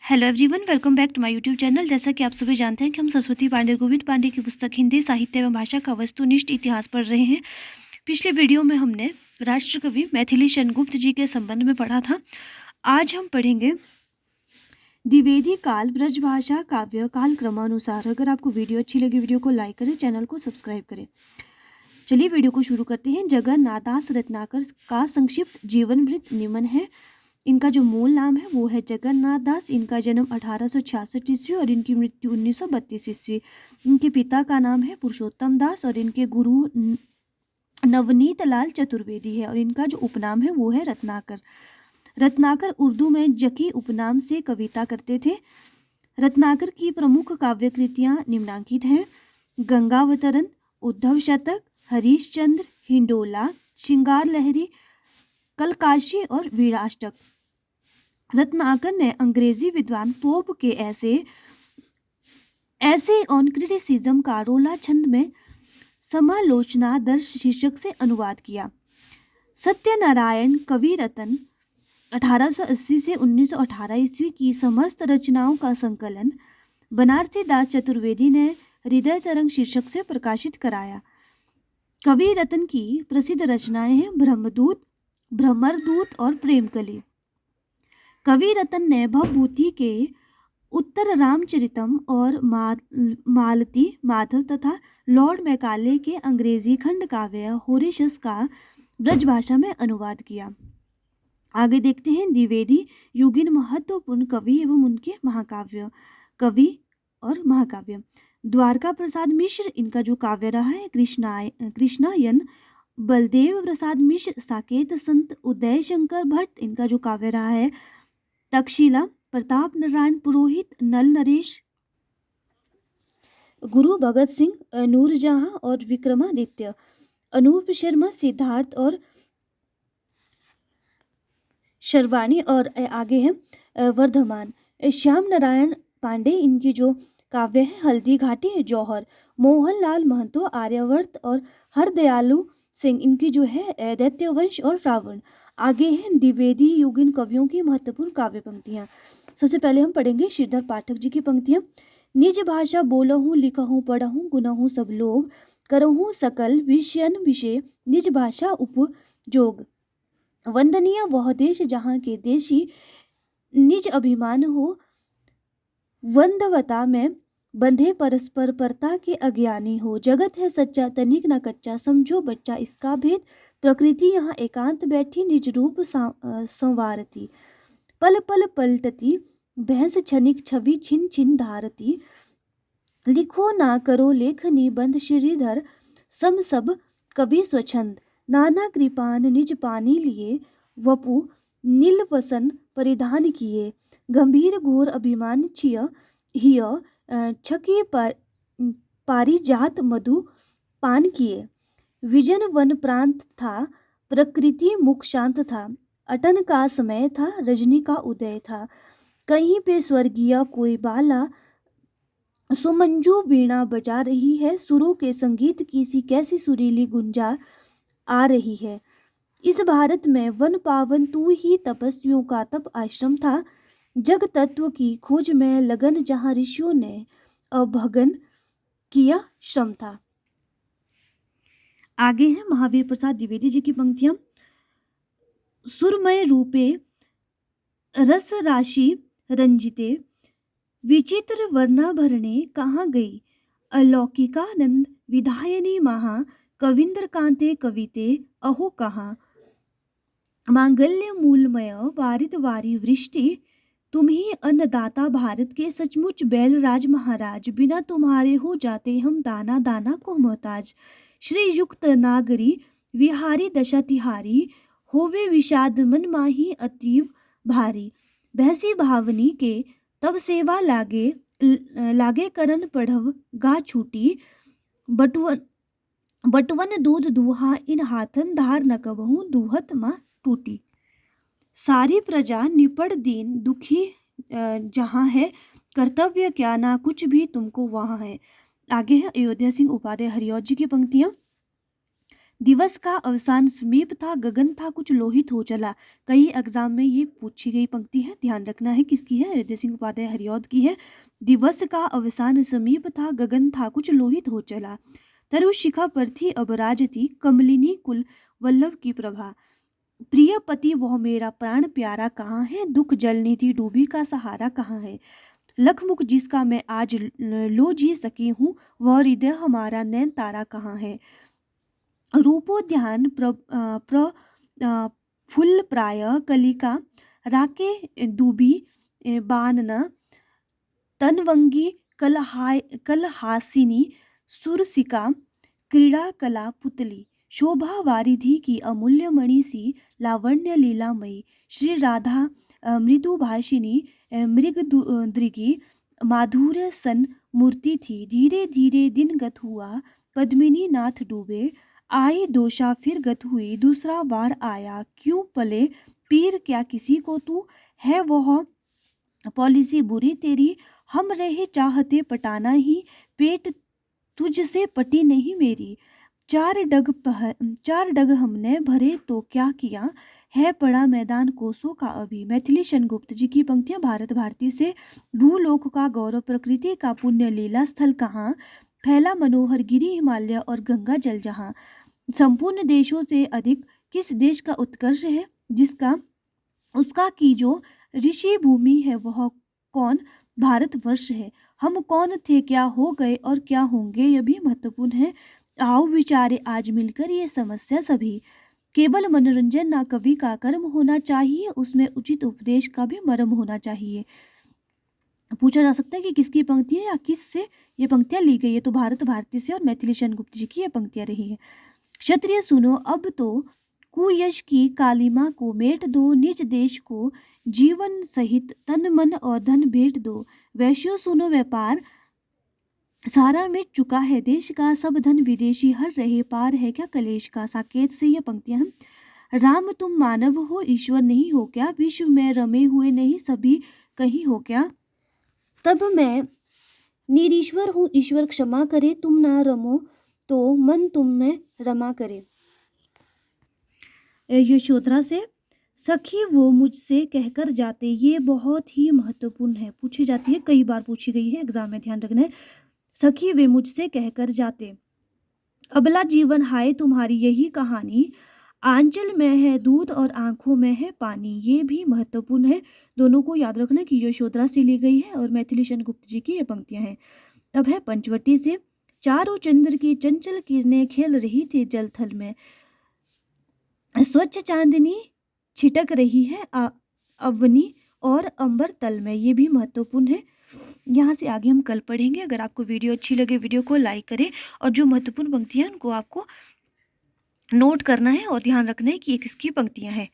Hello everyone, welcome back to my YouTube channel. जैसा कि आप सभी जानते हैं कि हम सरस्वती पांडे गोविंद पांडे की पुस्तक हिंदी साहित्य एवं भाषा का वस्तुनिष्ठ इतिहास पढ़ रहे हैं। पिछले वीडियो में हमने राष्ट्रकवि मैथिली शरण जी के संबंध में पढ़ा था। आज हम पढ़ेंगे द्विवेदी काल ब्रजभाषा काव्य काल क्रमानुसार। अगर आपको वीडियो अच्छी लगी, वीडियो को लाइक करें, चैनल को सब्सक्राइब करें। चलिए वीडियो को शुरू करते हैं। जगन्नाथदास रत्नाकर का संक्षिप्त जीवन वृत्त निम्न है। इनका जो मूल नाम है वो है जगन्नाथ दास। इनका जन्म 1866 ईस्वी और इनकी मृत्यु 1932 ईस्वी। इनके पिता का नाम है पुरुषोत्तम दास और इनके गुरु नवनीत लाल चतुर्वेदी है और इनका जो उपनाम है वो है रत्नाकर। रत्नाकर उर्दू में जकी उपनाम से कविता करते थे। रत्नाकर की प्रमुख काव्य कृतियां निम्नांकित हैं: गंगावतरण, उद्धव शतक, हरीशचंद्र, हिंडोला, श्रृंगार लहरी, कलकाशी और वीराष्टक। रत्नाकर ने अंग्रेजी विद्वान पोप के ऐसे ऑन क्रिटिसिज्म का रोला छंद में समालोचना दर्श शीर्षक से अनुवाद किया। सत्यनारायण कवि रत्न 1880 से 1918 ईस्वी की समस्त रचनाओं का संकलन बनारसी दास चतुर्वेदी ने हृदय तरंग शीर्षक से प्रकाशित कराया। कवि रत्न की प्रसिद्ध रचनाएं हैं ब्रह्मदूत, भ्रमरदूत और प्रेमकली। कवि रत्न ने भवभूति के उत्तर रामचरितम और मालती माधव तथा लॉर्ड मैकाले के अंग्रेजी खंड काव्य होरेशस का ब्रजभाषा में अनुवाद किया। आगे देखते हैं द्विवेदी युगीन महत्वपूर्ण कवि एवं उनके महाकाव्य। कवि और महाकाव्य। द्वारका प्रसाद मिश्र, इनका जो काव्य रहा है कृष्णायन। बलदेव प्रसाद मिश्र, साकेत संत। उदय शंकर भट्ट, इनका जो काव्य रहा है तक्षशिला। प्रताप नारायण पुरोहित, नल नरेश। गुरु भगत सिंह, नूरजहां और विक्रमादित्य। अनूप शर्मा, सिद्धार्थ और शर्वाणी और आगे है वर्धमान। श्याम नारायण पांडे, इनकी जो काव्य है हल्दी घाटी, जौहर। मोहनलाल महतो, आर्यावर्त और हरदयालु सिंह, इनकी जो है दैत्यवंश और रावण। आगे हैं द्विवेदी युगीन कवियों की महत्वपूर्ण काव्य पंक्तियां। सबसे पहले हम पढ़ेंगे श्रीधर पाठक जी की पंक्तियां। निज भाषा बोलहूँ लिखहूँ पढ़हूँ गुनहूँ सब लोग, करहूँ सकल विषयन विषय निज भाषा उपजोग। वंदनीय वह देश जहाँ के देशी निज अभिमान हो, वंदवता में बंधे परस्पर परता के अज्ञानी हो। जगत है सच्चा तनिक न कच्चा, समझो बच्चा इसका भेद। प्रकृति यहाँ एकांत बैठी निज रूप संवारती, पल पल पलटती भैंस क्षणिक छवि छिन छिन धारती। लिखो ना करो लेखनी बंध श्रीधर, सम सब कवि स्वच्छंद। नाना कृपान निज पानी लिए, वपु नील वसन परिधान किए। गंभीर घोर अभिमान छिय हिय, छकी पारिजात मधु पान किए। विजन वन प्रांत था, प्रकृति मुख शांत था। अटन का समय था, रजनी का उदय था। कहीं पे स्वर्गीय कोई बाला, सुमंजू वीणा बजा रही है। सुरों के संगीत की सी कैसी सुरीली गुंजा आ रही है। इस भारत में वन पावन तू ही, तपस्वियों का तप आश्रम था। जग तत्व की खोज में लगन, जहाँ ऋषियों ने अभगन किया श्रम था। आगे है महावीर प्रसाद द्विवेदी जी की पंक्तियां। सुरमय रूपे रस राशि रंजिते, विचित्र वर्णाभरणे कहाँ गई। अलौकिकानंद विधायनी महा, कविंद्र कांते कविते अहो कहाँ। मांगल्य मूलमय वारित वारी वृष्टि, तुम्ही अन्नदाता भारत के सचमुच बैलराज महाराज। बिना तुम्हारे हो जाते हम दाना दाना को मोहताज। श्री युक्त नागरी विहारी दशा तिहारी, होवे विषाद मन माही अतीव भारी। भैंसी भावनी के तब सेवा लागे करन पढ़व गा छूटी। बटवन दूध दूहा इन हाथन, धार न कबहूँ दूहत माँ टूटी। सारी प्रजा निपट दीन दुखी जहाँ है, कर्तव्य क्या ना कुछ भी तुमको वहाँ है। आगे है अयोध्या सिंह उपाध्याय हरिऔध जी की पंक्तियां। दिवस का अवसान समीप था, गगन था कुछ लोहित हो चला। कई एग्जाम में ये पूछी गई पंक्ति है, ध्यान रखना है किसकी है, हृदय सिंह उपाध्याय हरिऔध की है। दिवस का अवसान समीप था, गगन था कुछ लोहित हो चला। तरु शिखा पर थी अब राजती, कमलिनी कुल वल्लभ की प्रभा। प्रिय पति वह मेरा प्राण प्यारा कहाँ है, दुख जलनी थी डूबी का सहारा कहाँ है। लखमुख जिसका मैं आज लो जी सकी हूँ, वह हृदय हमारा नैन तारा कहाँ है। रूपोद्यान फुल प्राय कलिका राके डूबी बानना। तनवंगी कलहासिनी सुरसिका क्रीड़ा कला पुतली। शोभा वारिधि की अमूल्य मणि सी लावण्य लीलामयी। श्री राधा मृदुभाषिनी मृगदृगी माधुर्य सन मूर्ति थी। धीरे धीरे दिन गत हुआ, पद्मिनी नाथ डूबे। आई दोषा फिर गत हुई, दूसरा बार आया क्यों पले। पीर क्या किसी को तू है वह पॉलिसी बुरी तेरी। हम रहे चाहते पटाना ही, पेट तुझसे पटी नहीं मेरी। चार डग हमने भरे तो क्या किया, है पड़ा मैदान कोसों का अभी। मैथिली शनगुप्त जी की पंक्तियां। भारत भारती से। भूलोक का गौरव प्रकृति का पुण्य लीला स्थल कहाँ, फैला मनोहर गिरी हिमालय और गंगा जल जहाँ। संपूर्ण देशों से अधिक किस देश का उत्कर्ष है, जिसका उसका की जो ऋषि भूमि है वह कौन, भारतवर्ष है। हम कौन थे, क्या हो गए और क्या होंगे, यह भी महत्वपूर्ण है। आओ विचारे आज मिलकर ये समस्या सभी। केवल मनोरंजन ना कवि का कर्म होना चाहिए, उसमें उचित उपदेश का भी मर्म होना चाहिए। पूछा जा सकता है कि किसकी पंक्ति है या किस से ये पंक्तियां ली गई है, तो भारत भारती से और मैथिली शनगुप्त जी की ये पंक्तियां रही है। क्षत्रिय सुनो अब तो कुयश की कालिमा को मेट दो, निज देश को जीवन सहित तन मन और धन भेंट दो। वैश्यों सुनो व्यापार सारा मिट चुका है देश का, सब धन विदेशी हर रहे पार है क्या कलेश का। साकेत से ये पंक्तियां हैं। राम तुम मानव हो ईश्वर नहीं हो क्या, विश्व में रमे हुए नहीं सभी कहीं हो क्या। तब मैं निरीश्वर हूँ ईश्वर क्षमा करे, तुम ना रमो तो मन तुम में रमा करे। यशोधरा से। सखी वो मुझसे कहकर जाते, ये बहुत ही महत्वपूर्ण है, पूछी जाती है, कई बार पूछी गई है एग्जाम में, ध्यान रखना है। सखी वे मुझसे कहकर जाते, अबला जीवन हाय तुम्हारी यही कहानी। आंचल में है दूध और आंखों में है पानी, ये भी महत्वपूर्ण है। दोनों को याद रखना कि यशोधरा से ली गई है और मैथिली शनगुप्त जी की ये पंक्तियां हैं। अब है पंचवटी से। चारों चंद्र की चंचल किरणें खेल रही थी जल थल में, स्वच्छ चांदनी छिटक रही है अवनी और अंबर तल में, ये भी महत्वपूर्ण है। यहाँ से आगे हम कल पढ़ेंगे। अगर आपको वीडियो अच्छी लगे वीडियो को लाइक करें और जो महत्वपूर्ण पंक्तियां हैं उनको आपको नोट करना है और ध्यान रखना है कि ये किसकी पंक्तियां हैं।